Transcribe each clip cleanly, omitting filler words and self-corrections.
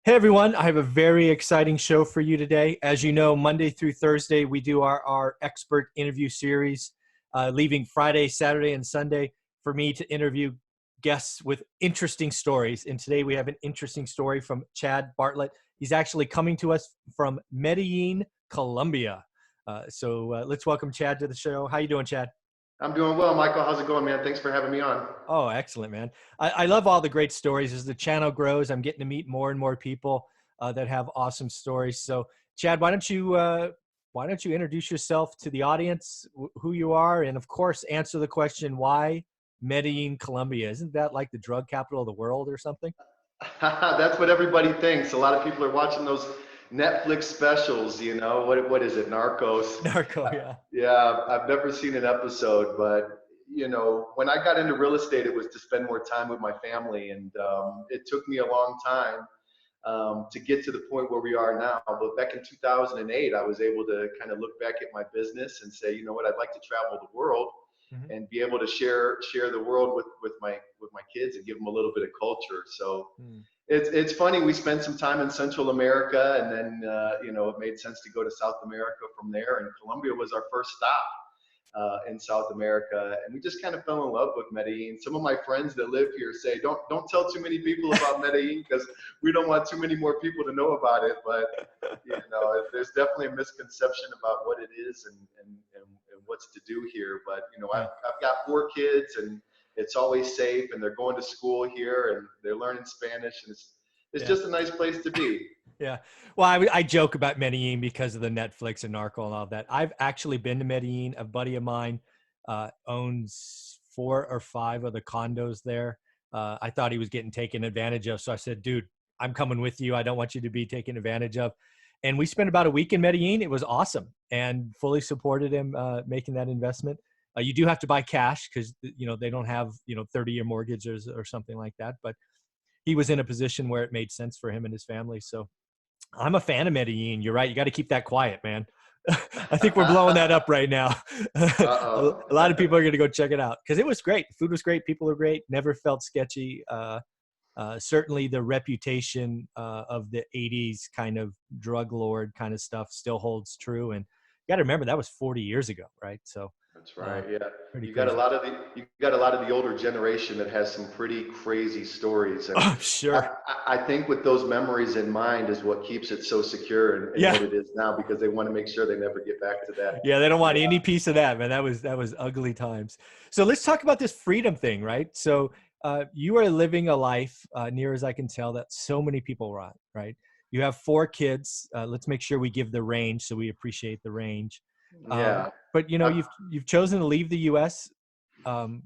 Hey everyone, I have a very exciting show for you today. As you know, Monday through Thursday, we do our expert interview series, leaving Friday, Saturday, and Sunday for me to interview guests with interesting stories. And today we have an interesting story from Chad Bartlett. He's actually coming to us from Medellin, Colombia. So let's welcome Chad to the show. How you doing, Chad? I'm doing well, Michael. How's it going, man? Thanks for having me on. Oh, excellent, man. I love all the great stories. As the channel grows, I'm getting to meet more and more people that have awesome stories. So, Chad, why don't you introduce yourself to the audience, who you are, and of course, answer the question, why Medellin, Colombia? Isn't that like the drug capital of the world or something? That's what everybody thinks. A lot of people are watching those Netflix specials, what is it, Narcos? Narco, yeah. Yeah, I've never seen an episode, but when I got into real estate, it was to spend more time with my family, and it took me a long time to get to the point where we are now. But back in 2008, I was able to kind of look back at my business and say, you know what, I'd like to travel the world Mhm. and be able to share the world with my kids and give them a little bit of culture. So Mm. it's funny. We spent some time in Central America, and then it made sense to go to South America from there. And Colombia was our first stop in South America, and we just kind of fell in love with Medellin. Some of my friends that live here say, don't tell too many people about Medellin because we don't want too many more people to know about it. But there's definitely a misconception about what it is and what's to do here. But Yeah. I've got 4 kids, and it's always safe, and they're going to school here, and they're learning Spanish, and it's Yeah. just a nice place to be. Yeah. Well, I joke about Medellin because of the Netflix and Narco and all that. I've actually been to Medellin. A buddy of mine owns 4 or 5 of the condos there. I thought he was getting taken advantage of. So I said, dude, I'm coming with you. I don't want you to be taken advantage of. And we spent about a week in Medellin. It was awesome and fully supported him making that investment. You do have to buy cash because, they don't have, 30-year mortgages or something like that. But he was in a position where it made sense for him and his family. So I'm a fan of Medellin. You're right. You got to keep that quiet, man. I think we're blowing that up right now. A Uh-oh. lot of people are going to go check it out because it was great. The food was great. People were great. Never felt sketchy. Certainly the reputation of the 80s kind of drug lord kind of stuff still holds true. And you got to remember that was 40 years ago, right? So That's uh, right. Yeah. pretty You got a crazy. lot of the older generation that has some pretty crazy stories. And Oh, sure. I think with those memories in mind is what keeps it so secure and Yeah. what it is now, because they want to make sure they never get back to that. Yeah, they don't want Yeah. any piece of that, man. That was ugly times. So let's talk about this freedom thing, right? So you are living a life, near as I can tell, that so many people want, right? You have 4 kids. Let's make sure we give the range, so we appreciate the range. Yeah. But I'm, you've chosen to leave the U.S. Um,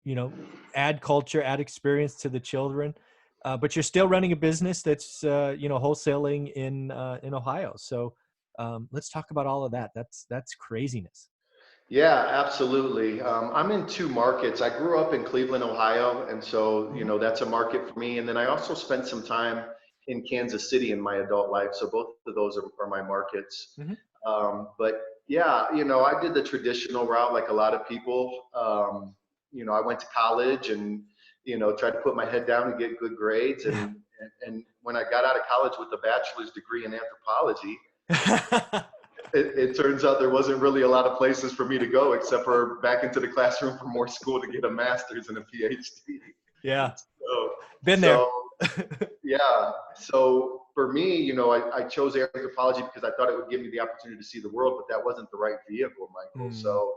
you know, add culture, add experience to the children, but you're still running a business that's wholesaling in Ohio. So let's talk about all of that. That's craziness. yeah, absolutely. I'm in 2 markets. I grew up in Cleveland, Ohio, and so Hmm. that's a market for me. And then I also spent some time in Kansas City in my adult life. So both of those are my markets. Hmm. But yeah, I did the traditional route like a lot of people. I went to college and tried to put my head down and get good grades. Yeah. And when I got out of college with a bachelor's degree in anthropology, it turns out there wasn't really a lot of places for me to go except for back into the classroom for more school to get a master's and a PhD. Yeah. So, Been there. so yeah. So for me, I chose anthropology because I thought it would give me the opportunity to see the world, but that wasn't the right vehicle, Michael. Mm, So,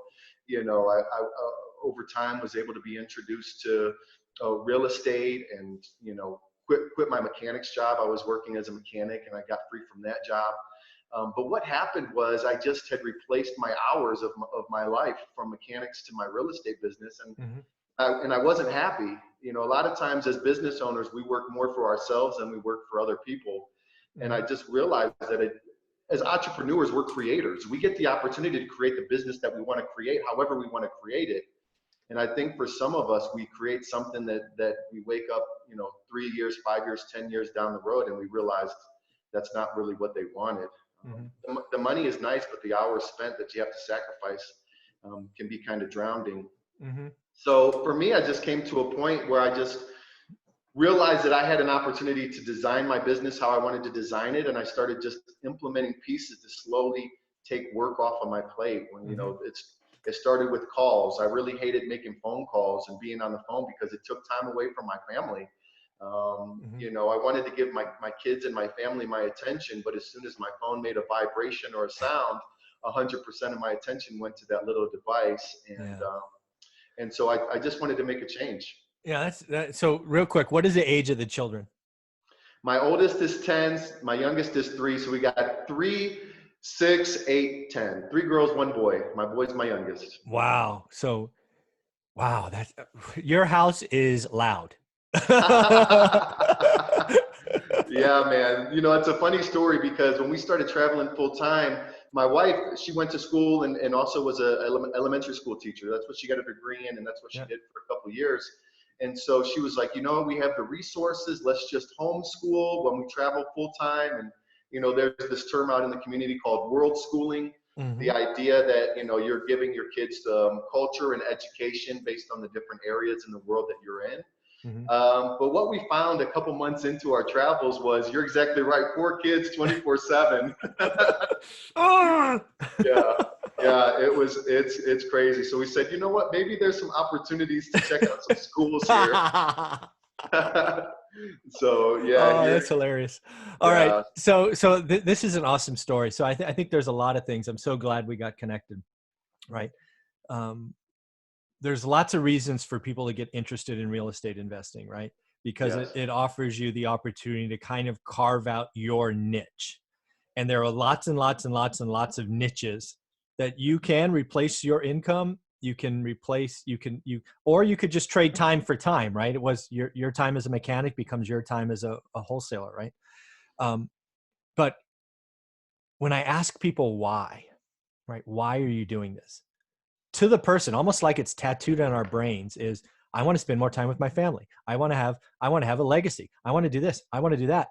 I over time was able to be introduced to real estate and, quit my mechanics job. I was working as a mechanic and I got free from that job. But what happened was I just had replaced my hours of my life from mechanics to my real estate business. mhm, And I wasn't happy. A lot of times as business owners, we work more for ourselves than we work for other people. And I mhm, just realized that as entrepreneurs, we're creators. We get the opportunity to create the business that we want to create, however we want to create it. And I think for some of us, we create something that we wake up, 3 years, 5 years, 10 years down the road, and we realized that's not really what they wanted. mhm, The money is nice, but the hours spent that you have to sacrifice can be kind of drowning. mhm, So for me, I just came to a point where realized that I had an opportunity to design my business how I wanted to design it. And I started just implementing pieces to slowly take work off of my plate. When, you know, it started with calls. I really hated making phone calls and being on the phone because it took time away from my family. You know, I wanted to give my kids and my family my attention, but as soon as my phone made a vibration or a sound, 100% of my attention went to that little device. And so I just wanted to make a change. Yeah, so real quick, what is the age of the children? My oldest is 10, my youngest is 3. So we got 3, 6, 8, 10. 3 girls, 1 boy. My boy's my youngest. Wow. So, wow, your house is loud. Yeah, man. You know, it's a funny story because when we started traveling full time, my wife, she went to school and also was a elementary school teacher. That's what she got a degree in, and that's what she did for a couple of years. And so she was like, you know, we have the resources. Let's just homeschool when we travel full time. And, you know, there's this term out in the community called world schooling. The idea that, you know, you're giving your kids culture and education based on the different areas in the world that you're in. But what we found a couple months into our travels was, you're exactly right, 4 kids, 24/7. Yeah, it's crazy. So we said, you know what, maybe there's some opportunities to check out some schools here. So yeah, that's hilarious. All right, so this is an awesome story. So I think there's a lot of things. I'm so glad we got connected. Right. There's lots of reasons for people to get interested in real estate investing, right? Because it offers you the opportunity to kind of carve out your niche. And there are lots and lots and lots and lots of niches that you can replace your income. You can replace, or you could just trade time for time, right? It was your time as a mechanic becomes your time as a wholesaler, right? But when I ask people why, right? Why are you doing this? To the person, almost like it's tattooed on our brains, is I want to spend more time with my family. I want to have a legacy. I want to do this. I want to do that.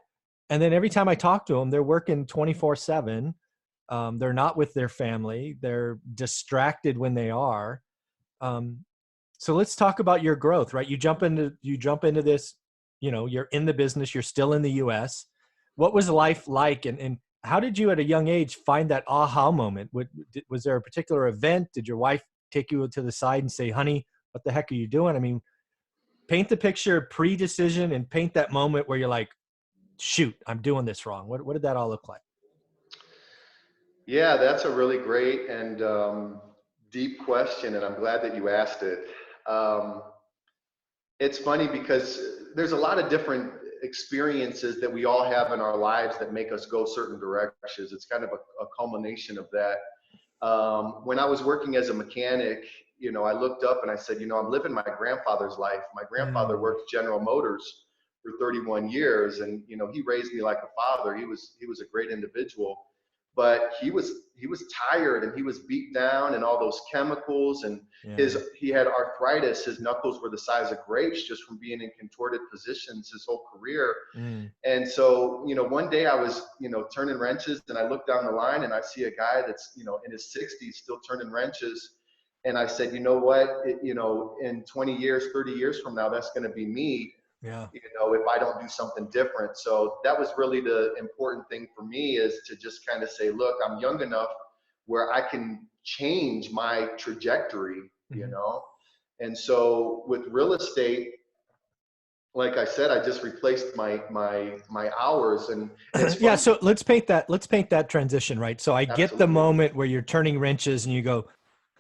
And then every time I talk to them, they're working 24/7. They're not with their family. They're distracted when they are. So let's talk about your growth, right? You jump into this, you know, you're in the business, you're still in the US. What was life like? And how did you at a young age find that aha moment? Was there a particular event? Did your wife take you to the side and say, honey, what the heck are you doing? I mean, paint the picture pre-decision and paint that moment where you're like, shoot, I'm doing this wrong. What did that all look like? Yeah, that's a really great and deep question, and I'm glad that you asked it. It's funny because there's a lot of different experiences that we all have in our lives that make us go certain directions. It's kind of a culmination of that. When I was working as a mechanic, you know, I looked up and I said, you know, I'm living my grandfather's life. My grandfather worked General Motors for 31 years, and you know, he raised me like a father. He was a great individual, but he was tired and he was beat down and all those chemicals, and he had arthritis. His knuckles were the size of grapes just from being in contorted positions his whole career. And so, you know, one day I was, you know, turning wrenches, and I look down the line and I see a guy that's, you know, in his 60s still turning wrenches. And I said, you know what, you know, in 20 years, 30 years from now, that's going to be me. You know, if I don't do something different. So that was really the important thing for me, is to just kind of say, look, I'm young enough where I can change my trajectory, you know? And so with real estate, like I said, I just replaced my hours, and yeah. So let's paint that transition, right? So I get the moment where you're turning wrenches and you go,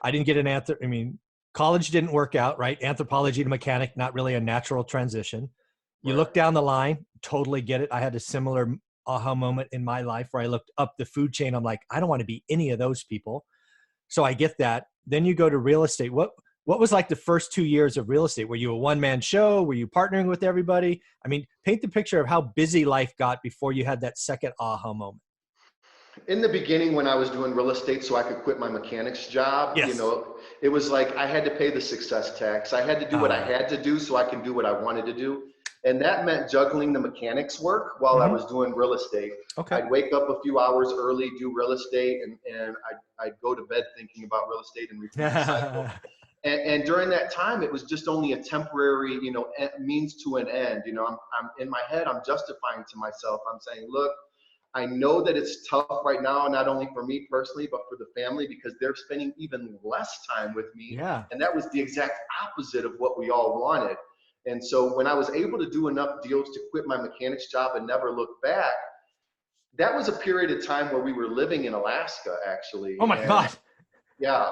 I didn't get an answer. I mean, college didn't work out, right? Anthropology to mechanic, not really a natural transition. You look down the line, totally get it. I had a similar aha moment in my life where I looked up the food chain. I'm like, I don't want to be any of those people. So I get that. Then you go to real estate. What was like the first 2 years of real estate? Were you a one-man show? Were you partnering with everybody? I mean, paint the picture of how busy life got before you had that second aha moment. In the beginning, when I was doing real estate so I could quit my mechanic's job, you know, it was like I had to pay the success tax. I had to do what I had to do so I can do what I wanted to do. And that meant juggling the mechanics work while I was doing real estate. I'd wake up a few hours early, do real estate, and I'd go to bed thinking about real estate and repeat the cycle. And during that time, it was just only a temporary, you know, means to an end. You know, I'm in my head, I'm justifying to myself. I'm saying, look, I know that it's tough right now, not only for me personally, but for the family, because they're spending even less time with me. Yeah. And that was the exact opposite of what we all wanted. And so when I was able to do enough deals to quit my mechanics job and never look back, that was a period of time where we were living in Alaska, actually. Oh my And God. yeah,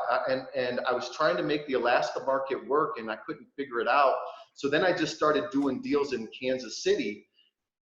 and I was trying to make the Alaska market work, and I couldn't figure it out. So then I just started doing deals in Kansas City,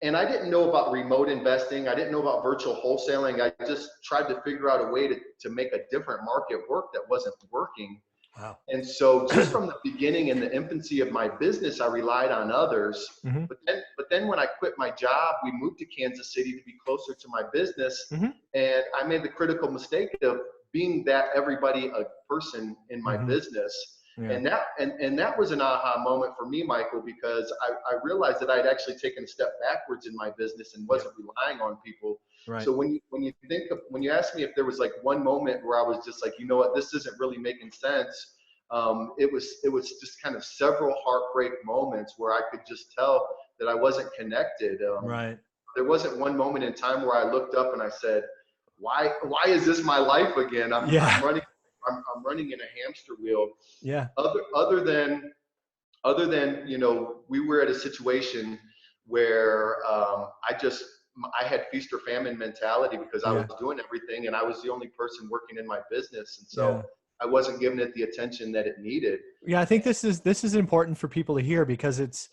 and I didn't know about remote investing. I didn't know about virtual wholesaling. I just tried to figure out a way to make a different market work that wasn't working. Wow. And so just from the beginning, in the infancy of my business, I relied on others. Mm-hmm. But then when I quit my job, we moved to Kansas City to be closer to my business. Mm-hmm. And I made the critical mistake of being that everybody a person in my Mm-hmm. business. Yeah. And that was an aha moment for me, Michael, because I realized that I'd actually taken a step backwards in my business and wasn't relying on people. Right. So when you ask me if there was like one moment where I was just like, you know what, this isn't really making sense. It was just kind of several heartbreak moments where I could just tell that I wasn't connected. Right. There wasn't one moment in time where I looked up and I said, why is this my life again? I'm running in a hamster wheel. Yeah. Other than, you know, we were at a situation where I had feast or famine mentality because I was doing everything and I was the only person working in my business. And so I wasn't giving it the attention that it needed. Yeah. I think this is important for people to hear because it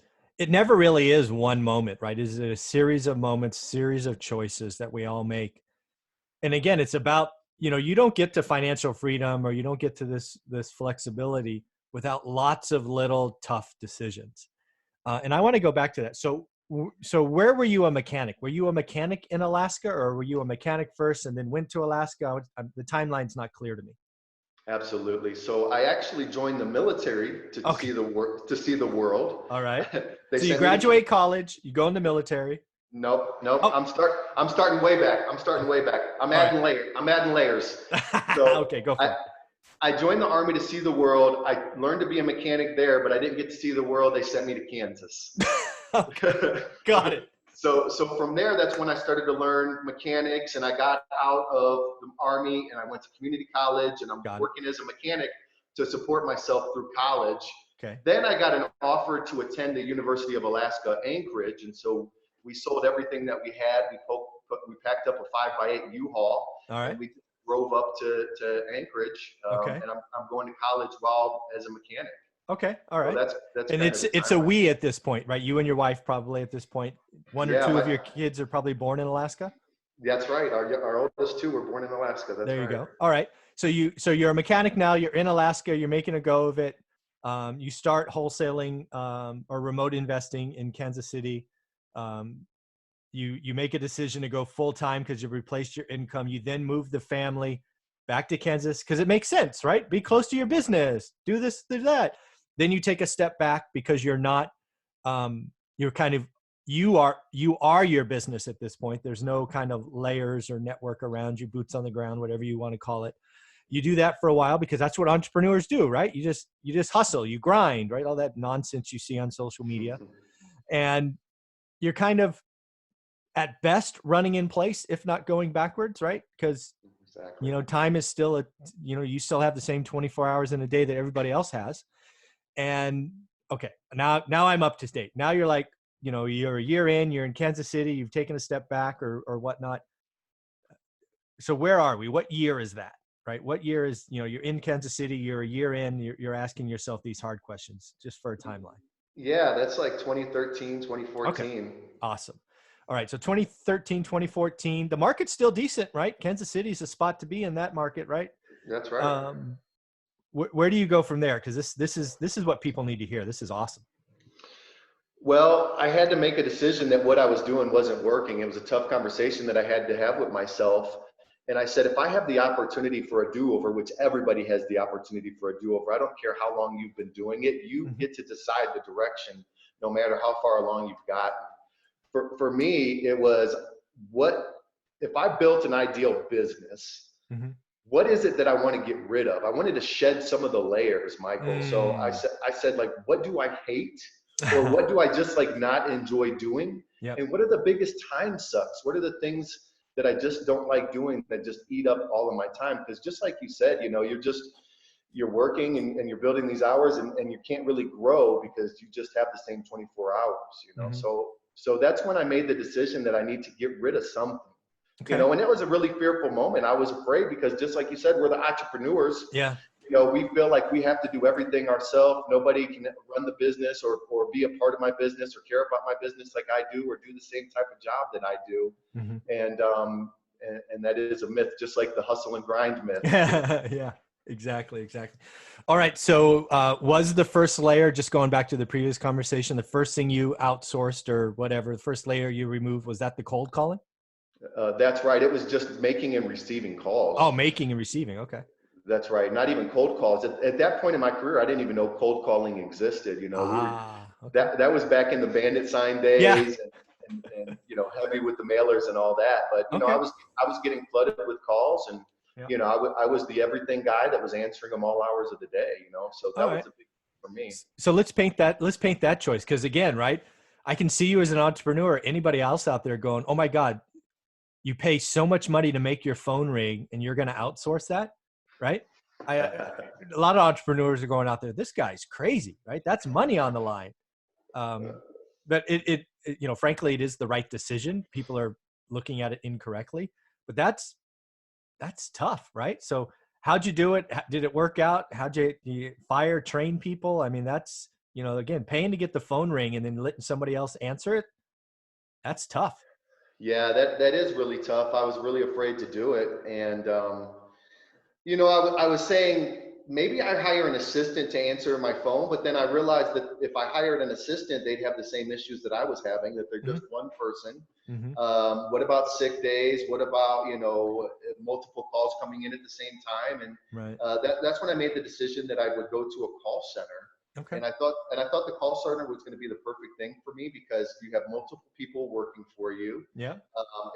never really is one moment, right? It's a series of moments, series of choices that we all make. And again, it's about, you know, you don't get to financial freedom or you don't get to this flexibility without lots of little tough decisions. And I want to go back to that. So where were you a mechanic? Were you a mechanic in Alaska or were you a mechanic first and then went to Alaska? The timeline's not clear to me. Absolutely. So I actually joined the military to see the world. All right. They So you sent me graduate college, you go in the military. Nope. Oh. I'm starting way back. I'm adding layers. So Okay, go for it. I joined the Army to see the world. I learned to be a mechanic there, but I didn't get to see the world. They sent me to Kansas. Okay. Got it. So from there, that's when I started to learn mechanics, and I got out of the Army and I went to community college, and I'm working as a mechanic to support myself through college. Okay. Then I got an offer to attend the University of Alaska, Anchorage, and so we sold everything that we had. We packed up a 5x8 U-Haul, and we drove up to Anchorage. And I'm going to college as a mechanic. Okay. All right. So that's and it's a we at this point, right? You and your wife probably at this point. One or two of your kids are probably born in Alaska. That's right. Our oldest two were born in Alaska. That's there you go. All right. So you're a mechanic now. You're in Alaska. You're making a go of it. You start wholesaling or remote investing in Kansas City. You make a decision to go full time because you've replaced your income. You then move the family back to Kansas because it makes sense, right? Be close to your business. Do this, do that. Then you take a step back because you're not. You're kind of you are your business at this point. There's no kind of layers or network around you, boots on the ground, whatever you want to call it. You do that for a while because that's what entrepreneurs do, right? You just hustle, you grind, right? All that nonsense you see on social media, and you're kind of at best running in place, if not going backwards, right? Because you know, time is still you still have the same 24 hours in a day that everybody else has. And okay, now I'm up to date. Now you're like, you know, you're a year in, you're in Kansas City, you've taken a step back or whatnot. So where are we? What year is that, right? What year is, you know, you're in Kansas City, you're a year in, you're asking yourself these hard questions just for a timeline. Yeah, that's like 2013, 2014. Okay. Awesome. All right. So 2013, 2014, the market's still decent, right? Kansas City is a spot to be in that market, right? That's right. Where do you go from there? Because this is what people need to hear. This is awesome. Well, I had to make a decision that what I was doing wasn't working. It was a tough conversation that I had to have with myself. And I said, if I have the opportunity for a do-over, which everybody has the opportunity for a do-over, I don't care how long you've been doing it, you get to decide the direction, no matter how far along you've gotten. For me, it was if I built an ideal business, what is it that I want to get rid of? I wanted to shed some of the layers, Michael. So Mm. I said like, what do I hate? Or what do I just like not enjoy doing? Yep. And what are the biggest time sucks? What are the things that I just don't like doing that just eat up all of my time? Because just like you said, you know, you're working and you're building these hours and you can't really grow because you just have the same 24 hours, you know? Hmm. So that's when I made the decision that I need to get rid of something, you Okay. know, and it was a really fearful moment. I was afraid because just like you said, we're the entrepreneurs. Yeah. You know, we feel like we have to do everything ourselves. Nobody can run the business or be a part of my business or care about my business like I do or do the same type of job that I do. Hmm. And that is a myth, just like the hustle and grind myth. Yeah, exactly. Exactly. All right. So was the first layer, just going back to the previous conversation, the first thing you outsourced or whatever, the first layer you removed, was that the cold calling? That's right. It was just making and receiving Oh, calls. making and receiving. Okay. That's right. Not even cold calls. At that point in my career, I didn't even know cold calling existed. You know, Ah, okay. that was back in the bandit sign Yeah. days and you know, heavy with the mailers and all that. But you know, Okay. I was getting flooded with calls, and Yeah. you know, I was the everything guy that was answering them all hours of the day. You know, so All that was right. a big thing for me. So let's paint that choice. Cause again, right, I can see you as an entrepreneur, anybody else out there going, oh my God, you pay so much money to make your phone ring and you're going to outsource that. Right. A lot of entrepreneurs are going out there, this guy's crazy, right? That's money on the line. But you know, frankly, it is the right decision. People are looking at it incorrectly, but that's tough, right? So how'd you do it? Did it work out? You fire, train people? I mean, that's, you know, again, paying to get the phone ring and then letting somebody else answer it. That's tough. Yeah, that is really tough. I was really afraid to do it, and you know, I was saying maybe I hire an assistant to answer my phone, but then I realized that if I hired an assistant, they'd have the same issues that I was having, that they're Hmm. just one person. Hmm. What about sick days? What about, you know, multiple calls coming in at the same time? And Right. that's when I made the decision that I would go to a call center. Okay. And I thought the call center was going to be the perfect thing for me because you have multiple people working for you. Yeah.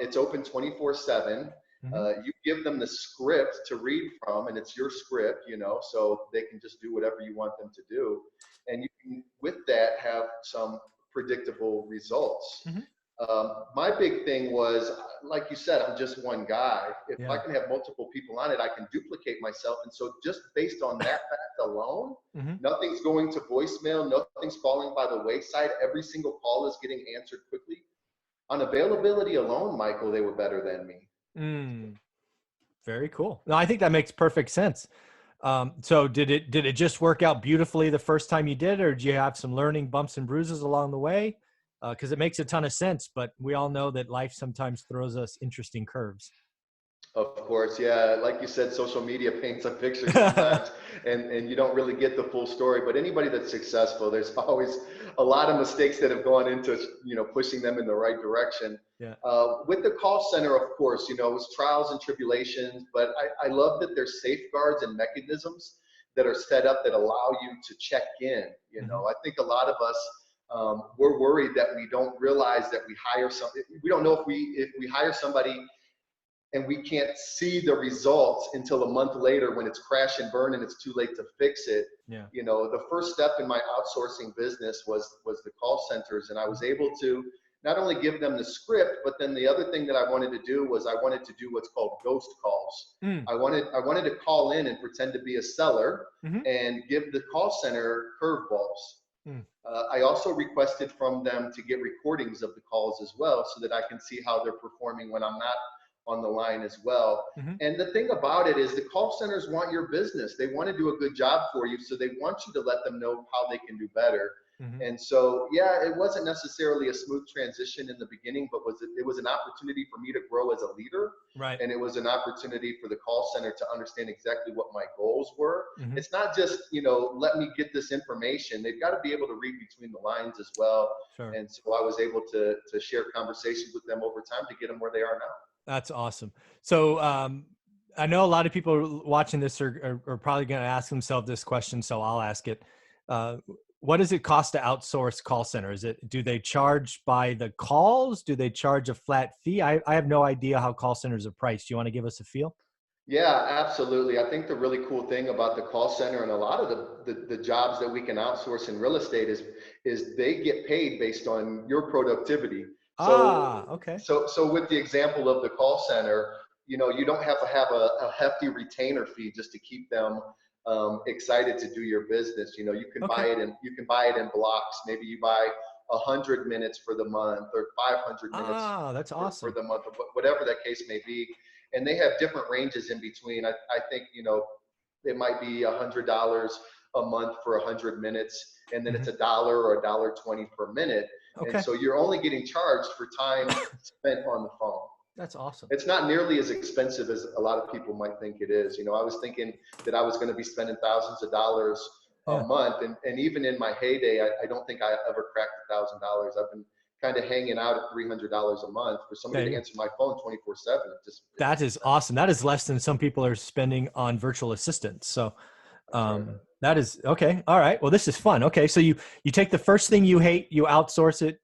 It's open 24/7. Hmm. You give them the script to read from, and it's your script, you know, so they can just do whatever you want them to do. And you can, with that, have some predictable results. Hmm. My big thing was, like you said, I'm just one guy. If I Yeah. can have multiple people on it, I can duplicate myself. And so, just based on that fact alone, Hmm. nothing's going to voicemail, nothing's falling by the wayside. Every single call is getting answered quickly. On availability alone, Michael, they were better than me. Mm, very cool. No, I think that makes perfect sense. So did it just work out beautifully the first time you did, or did you have some learning bumps and bruises along the way? Because it makes a ton of sense, but we all know that life sometimes throws us interesting curves. Of course, yeah. Like you said, social media paints a picture sometimes, and you don't really get the full story. But anybody that's successful, there's always a lot of mistakes that have gone into, you know, pushing them in the right direction. Yeah. With the call center, of course, you know, it was trials and tribulations, but I love that there's safeguards and mechanisms that are set up that allow you to check in. You Hmm. know, I think a lot of us, we're worried that we don't realize that we hire somebody. We don't know if we hire somebody and we can't see the results until a month later when it's crash and burn and it's too late to fix it. Yeah. You know, the first step in my outsourcing business was the call centers, and I was able to not only give them the script, but then the other thing that I wanted to do was I wanted to do what's called ghost calls. Mm. I wanted to call in and pretend to be a seller Hmm. and give the call center curveballs. Mm. I also requested from them to get recordings of the calls as well so that I can see how they're performing when I'm not on the line as well. Hmm. And the thing about it is the call centers want your business. They want to do a good job for you. So they want you to let them know how they can do better. Hmm. And so, yeah, it wasn't necessarily a smooth transition in the beginning, but it was an opportunity for me to grow as a leader. Right. And it was an opportunity for the call center to understand exactly what my goals were. Hmm. It's not just, you know, let me get this information. They've got to be able to read between the lines as well. Sure. And so I was able to share conversations with them over time to get them where they are now. That's awesome. So I know a lot of people watching this are probably going to ask themselves this question, so I'll ask it. Uh, what does it cost to outsource call center? Do they charge by the calls? Do they charge a flat fee? I have no idea how call centers are priced. Do you want to give us a feel? Yeah, absolutely. I think the really cool thing about the call center and a lot of the jobs that we can outsource in real estate is they get paid based on your productivity. Ah, So okay. so with the example of the call center, you don't have to have a hefty retainer fee just to keep them excited to do your business. You can buy Okay. it in blocks. Maybe you buy 100 minutes for the month or 500 minutes Ah, that's for awesome. the month, or whatever that case may be, and they have different ranges in between. I think it might be $100 a month for 100 minutes, and then Hmm. it's $1 or $1.20 per minute, and Okay. so you're only getting charged for time spent on the phone. That's awesome. It's not nearly as expensive as a lot of people might think it is. I was thinking that I was going to be spending thousands of dollars a Yeah. month, and even in my heyday, I don't think I ever cracked $1,000. I've been kind of hanging out at $300 a month for somebody There you to go. answer my phone 24/7. It That makes is sense. awesome. That is less than some people are spending on virtual assistants. So That's right. that is okay. All right. Well, this is fun. Okay. So you take the first thing you hate, you outsource it.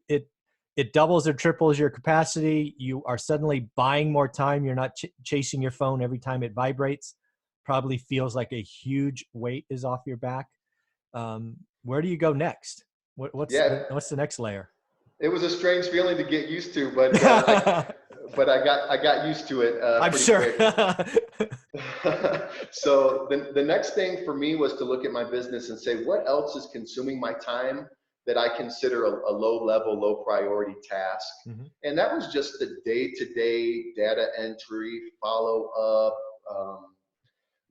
It doubles or triples your capacity. You are suddenly buying more time. You're not chasing your phone every time it vibrates. Probably feels like a huge weight is off your back. Where do you go next? Yeah, What's the next layer? it was a strange feeling to get used to, but I got used to it I'm pretty sure. quick. So the next thing for me was to look at my business and say, what else is consuming my time that I consider a low level, low priority task? Hmm. And that was just the day to day data entry, follow up,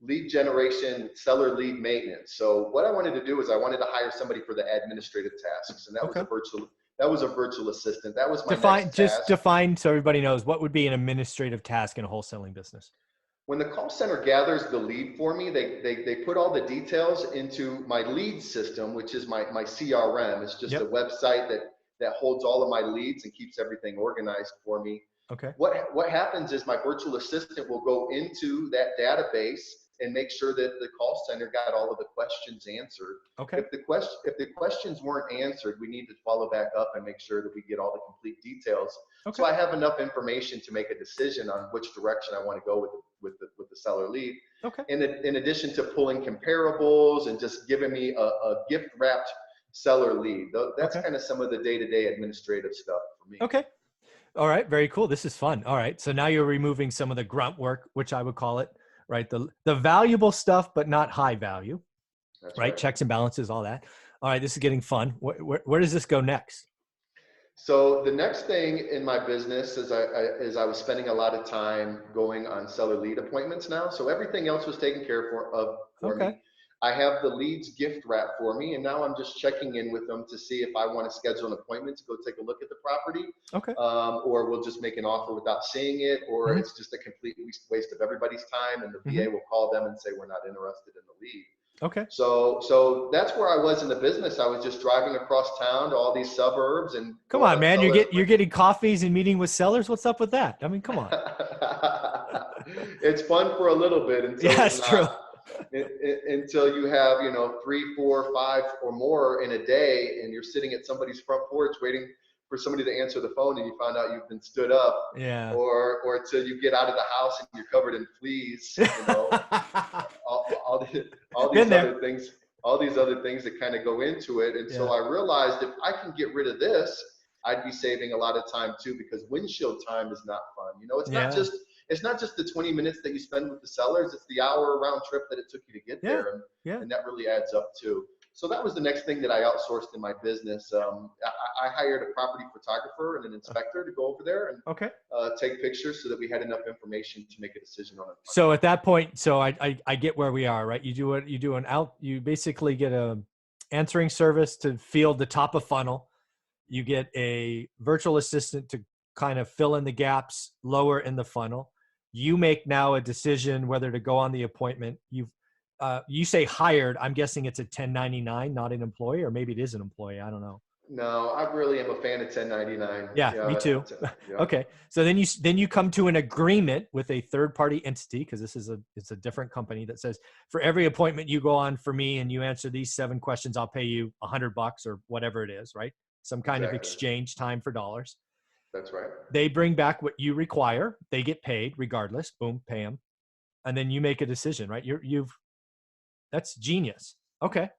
lead generation, seller lead maintenance. So what I wanted to do is I wanted to hire somebody for the administrative tasks, and Okay. that was a virtual assistant. That was my Define next just task. define so everybody knows what would be an administrative task in a wholesaling business. When the call center gathers the lead for me, they put all the details into my lead system, which is my CRM. It's just a Yep. website that holds all of my leads and keeps everything organized for me. Okay. What happens is my virtual assistant will go into that database and make sure that the call center got all of the questions answered. Okay. If the questions weren't answered, we need to follow back up and make sure that we get all the complete details. So Okay. I have enough information to make a decision on which direction I want to go with the seller lead. Okay. In addition to pulling comparables and just giving me a gift wrapped seller lead, that's Okay. kind of some of the day-to-day administrative stuff for me. Okay. All right. Very cool. This is fun. All right. So now you're removing some of the grunt work, which I would call it, right? The valuable stuff, but not high value, That's right? right. Checks and balances, all that. All right. This is getting fun. Where does this go next? So the next thing in my business is I was spending a lot of time going on seller lead appointments now. So everything else was taken care for Okay. me. I have the leads gift wrap for me, and now I'm just checking in with them to see if I want to schedule an appointment to go take a look at the property, Okay. or we'll just make an offer without seeing it, or Hmm. it's just a complete waste of everybody's time, and the Hmm. VA will call them and say we're not interested in the lead. Okay. So that's where I was in the business. I was just driving across town to all these suburbs and Come going on, on man. seller You're appointments. getting coffees and meeting with sellers. What's up with that? I mean, come on. It's fun for a little bit until Yeah, it's it's true. not. Until you have 3, 4, 5 or more in a day, and you're sitting at somebody's front porch waiting for somebody to answer the phone, and you find out you've been stood up, Yeah. or until you get out of the house and you're covered in fleas. All Been these there. other things, that kind of go into it. And Yeah. so I realized if I can get rid of this, I'd be saving a lot of time too, because windshield time is not fun. Yeah. It's not just the 20 minutes that you spend with the sellers, it's the hour round trip that it took you to get Yeah. there. And, Yeah. and that really adds up too. So that was the next thing that I outsourced in my business. I hired a property photographer and an inspector to go over there and Okay. take pictures so that we had enough information to make a decision on it. So at that point, so I get where we are, right? You basically get a answering service to field the top of funnel. You get a virtual assistant to kind of fill in the gaps lower in the funnel. You make now a decision whether to go on the appointment. You say hired. I'm guessing it's a 1099, not an employee, or maybe it is an employee. I don't know. No, I really am a fan of 1099. Yeah, me Yeah, too. yeah, Okay, so then you come to an agreement with a third party entity, because it's a different company that says for every appointment you go on for me and you answer these 7 questions, I'll pay you $100 or whatever it is, right? Some kind of exactly. exchange, time for dollars. That's right. They bring back what you require. They get paid regardless. Boom, pay them. and then you make a decision, right? That's genius. Okay.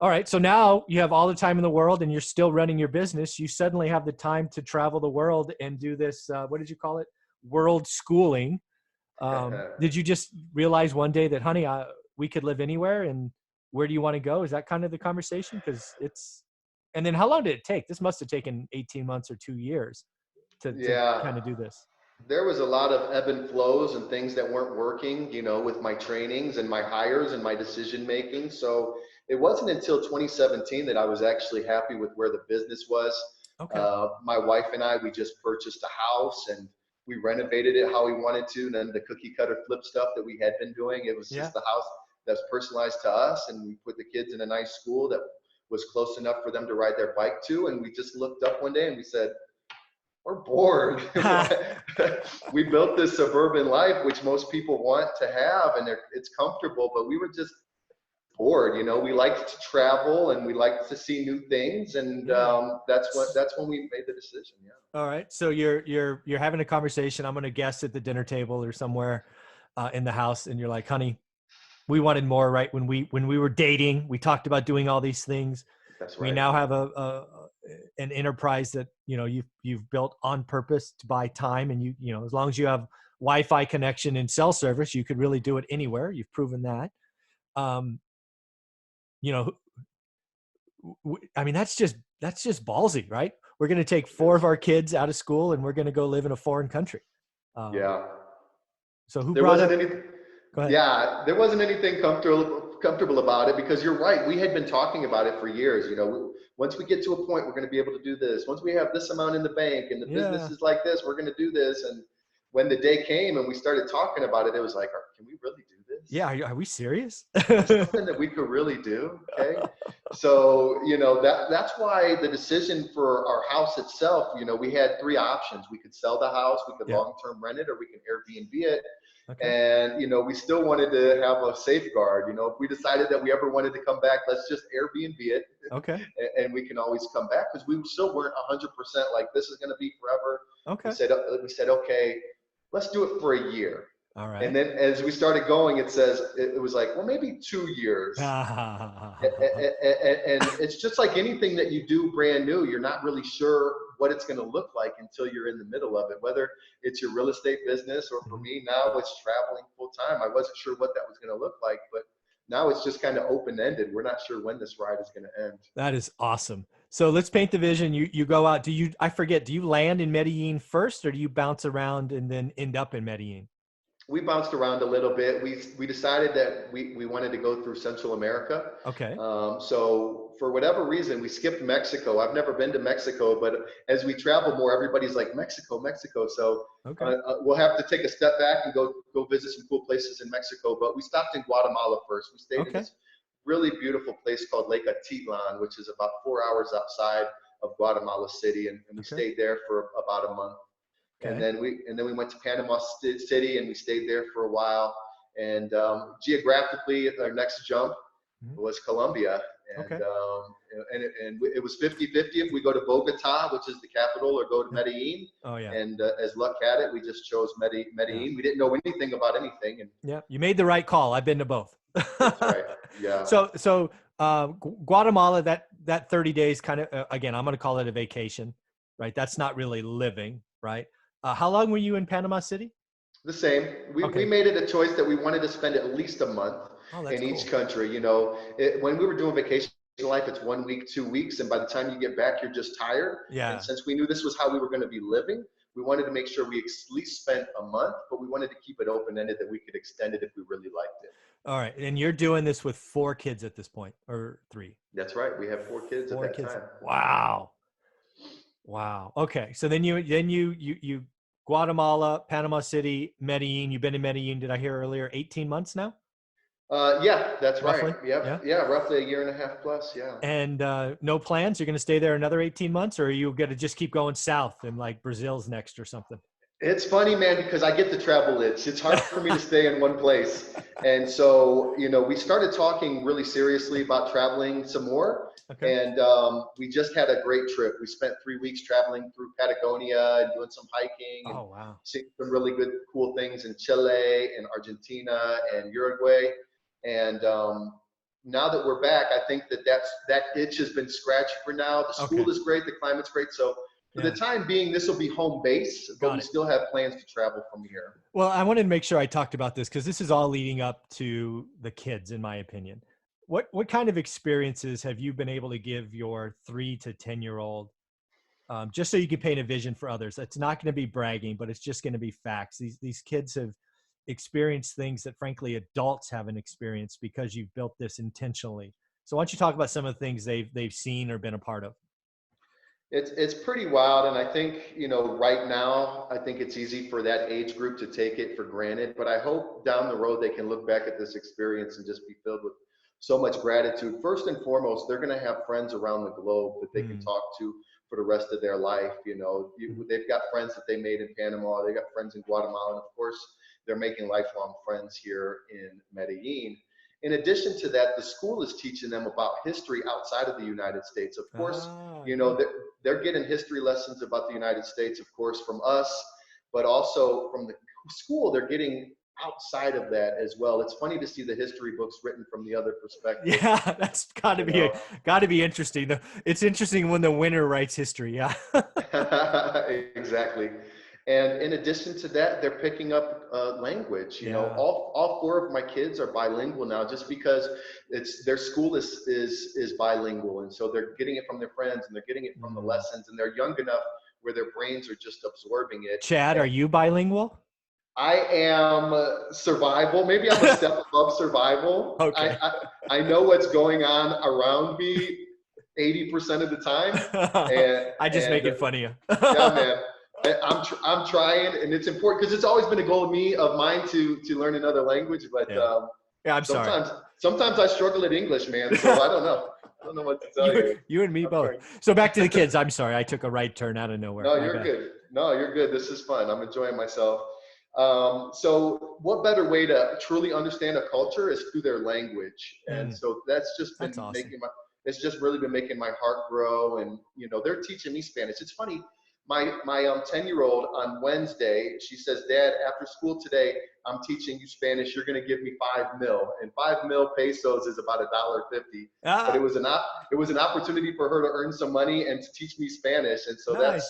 All right. So now you have all the time in the world and you're still running your business. You suddenly have the time to travel the world and do this. What did you call it? World schooling. Did you just realize one day that, honey, we could live anywhere, and where do you want to go? Is that kind of the conversation? And then how long did it take? This must've taken 18 months or 2 years to kind Yeah. of do this. There was a lot of ebb and flows and things that weren't working, with my trainings and my hires and my decision making. So it wasn't until 2017 that I was actually happy with where the business was. Okay. My wife and I, we just purchased a house and we renovated it how we wanted to. And then the cookie cutter flip stuff that we had been doing, it was Yeah. just the house that's personalized to us. And we put the kids in a nice school that was close enough for them to ride their bike to. And we just looked up one day and we said, we're bored. We built this suburban life, which most people want to have, and it's comfortable, but we were just bored. We liked to travel and we liked to see new things, and that's when we made the decision. Yeah. All right. So you're having a conversation. I'm going to guess at the dinner table or somewhere in the house, and you're like, honey, we wanted more, right? When we were dating, we talked about doing all these things. That's We right. now have an enterprise that you've built on purpose to buy time, and as long as you have Wi-Fi connection and cell service, you could really do it anywhere. You've proven that. I mean, that's just ballsy, right? We're going to take 4 of our kids out of school and we're going to go live in a foreign country. Yeah. So who There brought wasn't up? anything. Go ahead. Yeah, there wasn't anything comfortable about it, because you're right. We had been talking about it for years. Once we get to a point, we're going to be able to do this. Once we have this amount in the bank and the business is like this, we're going to do this. And when the day came and we started talking about it, it was like, can we really do this? Yeah, are we serious? Is this something that we could really do? Okay. So, that's why the decision for our house itself, we had 3 options. We could sell the house, we could long-term rent it, or we can Airbnb it. Okay. And, we still wanted to have a safeguard. If we decided that we ever wanted to come back, let's just Airbnb it. Okay. And we can always come back, because we still weren't 100% like this is going to be forever. Okay. We said, okay, let's do it for a year. All right. And then as we started going, it was like, well, maybe 2 years. And it's just like anything that you do brand new, you're not really sure what it's going to look like until you're in the middle of it, whether it's your real estate business, or for me now it's traveling full time. I wasn't sure what that was going to look like, but now it's just kind of open-ended. We're not sure when this ride is going to end. That is awesome. So let's paint the vision. You go out. I forget, do you land in Medellin first, or do you bounce around and then end up in Medellin? We bounced around a little bit. We decided that we wanted to go through Central America. Okay. So for whatever reason, we skipped Mexico. I've never been to Mexico, but as we travel more, everybody's like, Mexico. So we'll have to take a step back and go visit some cool places in Mexico. But we stopped in Guatemala first. We stayed in this really beautiful place called Lake Atitlan, which is about 4 hours outside of Guatemala City, and we stayed there for about a month. And then we went to Panama City, and we stayed there for a while. And geographically, our next jump was Colombia. And, and it was 50-50 if we go to Bogota, which is the capital, or go to Medellin. Oh yeah. And as luck had it, we just chose Medellin. Yeah. We didn't know anything about anything. And you made the right call. I've been to both. That's right. Yeah. So Guatemala, that 30 days kind of, again, I'm going to call it a vacation, right? That's not really living, right? How long were you in Panama City? The same. We made it a choice that we wanted to spend at least a month in each country. When we were doing vacation life, it's 1 week, 2 weeks. And by the time you get back, you're just tired. Yeah. And since we knew this was how we were going to be living, we wanted to make sure we at least spent a month, but we wanted to keep it open-ended, that we could extend it if we really liked it. All right. And you're doing this with 4 kids at this point, or 3? That's right. We have 4 kids at that time. Wow. Okay. So then you Guatemala, Panama City, Medellin. You've been in Medellin, did I hear earlier, 18 months now? Yeah, that's roughly? Right. Yep. Yeah, roughly a year and a half plus. Yeah. And no plans? You're going to stay there another 18 months, or are you going to just keep going south and like Brazil's next or something? It's funny, man, because I get the travel itch. It's hard for me to stay in one place. And so, we started talking really seriously about traveling some more. Okay. And we just had a great trip. We spent 3 weeks traveling through Patagonia and doing some hiking and Oh, wow. seeing some really good, cool things in Chile and Argentina and Uruguay. And now that we're back, I think that itch has been scratched for now. The Okay. school is great, the climate's great. So for the Yeah. time being, this will be home base, but Got we it. still have plans to travel from here. Well, I wanted to make sure I talked about this because this is all leading up to the kids, in my opinion. What kind of experiences have you been able to give your 3 to 10-year-old, just so you can paint a vision for others? It's not going to be bragging, but it's just going to be facts. These kids have experienced things that, frankly, adults haven't experienced because you've built this intentionally. So why don't you talk about some of the things they've seen or been a part of? It's pretty wild, and I think right now I think it's easy for that age group to take it for granted. But I hope down the road they can look back at this experience and just be filled with so much gratitude. First and foremost, they're going to have friends around the globe that they can Mm, talk to for the rest of their life. mhm. They've got friends that they made in Panama, they got friends in Guatemala, and of course they're making lifelong friends here in Medellin. In addition to that, the school is teaching them about history outside of the United States. Of course, Ah, you yeah. know, they're getting history lessons about the United States, of course, from us, but also from the school, they're getting outside of that as well. It's funny to see the history books written from the other perspective, Yeah, that's got to you be know. got to be interesting. It's interesting when the winner writes history. Yeah. Exactly. And in addition to that, they're picking up language. Yeah. All four of my kids are bilingual now, just because it's their school is bilingual, and so they're getting it from their friends and they're getting it from the Mm. lessons, and they're young enough where their brains are just absorbing it. Chad, are And you bilingual? I am survival. Maybe I'm a step above survival. Okay. I know what's going on around me 80% of the time, and I just and making fun of you. yeah, man. I'm trying, and it's important because it's always been a goal of mine to learn another language. But Yeah. Yeah, I'm sorry. sometimes I struggle at English, man. So I don't know. I don't know what to tell you you. you and me I'm both. trying. So back to the kids. I'm sorry. I took a right turn out of nowhere. No, My you're bad. good. No, you're good. This is fun. I'm enjoying myself. So what better way to truly understand a culture is through their language. And Mm, so that's just that's been awesome. it's just really been making my heart grow. And, they're teaching me Spanish. It's funny. My 10-year-old on Wednesday, she says, Dad, after school today, I'm teaching you Spanish. You're going to give me 5 mil, and 5 mil pesos is about $1.50. But Ah, it was an opportunity for her to earn some money and to teach me Spanish. And so nice.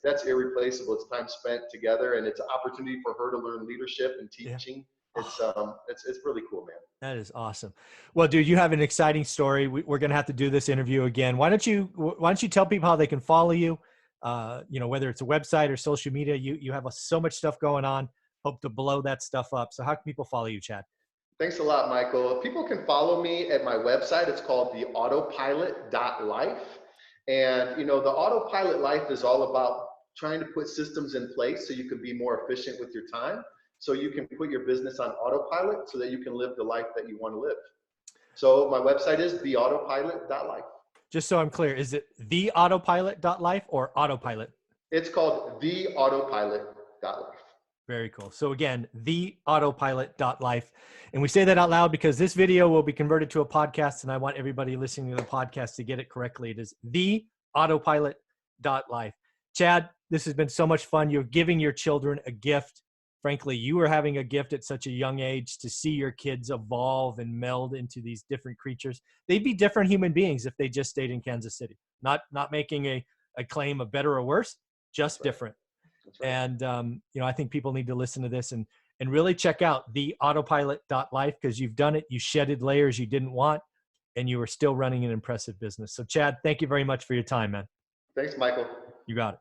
that's irreplaceable. It's time spent together, and it's an opportunity for her to learn leadership and Yeah. teaching. It's Oh, it's really cool, man. that is awesome. Well, dude, you have an exciting story. We're going to have to do this interview again. Why don't you tell people how they can follow you? Whether it's a website or social media, you have so much stuff going on. Hope to blow that stuff up. So how can people follow you, Chad? Thanks a lot, Michael. People can follow me at my website. It's called the autopilot.life. And the autopilot life is all about trying to put systems in place so you can be more efficient with your time, so you can put your business on autopilot so that you can live the life that you want to live. So my website is theautopilot.life. Just so I'm clear, is it theautopilot.life or autopilot? It's called theautopilot.life. Very cool. So again, theautopilot.life. And we say that out loud because this video will be converted to a podcast, and I want everybody listening to the podcast to get it correctly. It is theautopilot.life. Chad, this has been so much fun. You're giving your children a gift. Frankly, you are having a gift at such a young age to see your kids evolve and meld into these different creatures. They'd be different human beings if they just stayed in Kansas City. Not making a claim of better or worse, just That's right. different. That's right. And, I think people need to listen to this and really check out theautopilot.life because you've done it. You shedded layers you didn't want, and you are still running an impressive business. So Chad, thank you very much for your time, man. Thanks, Michael. You got it.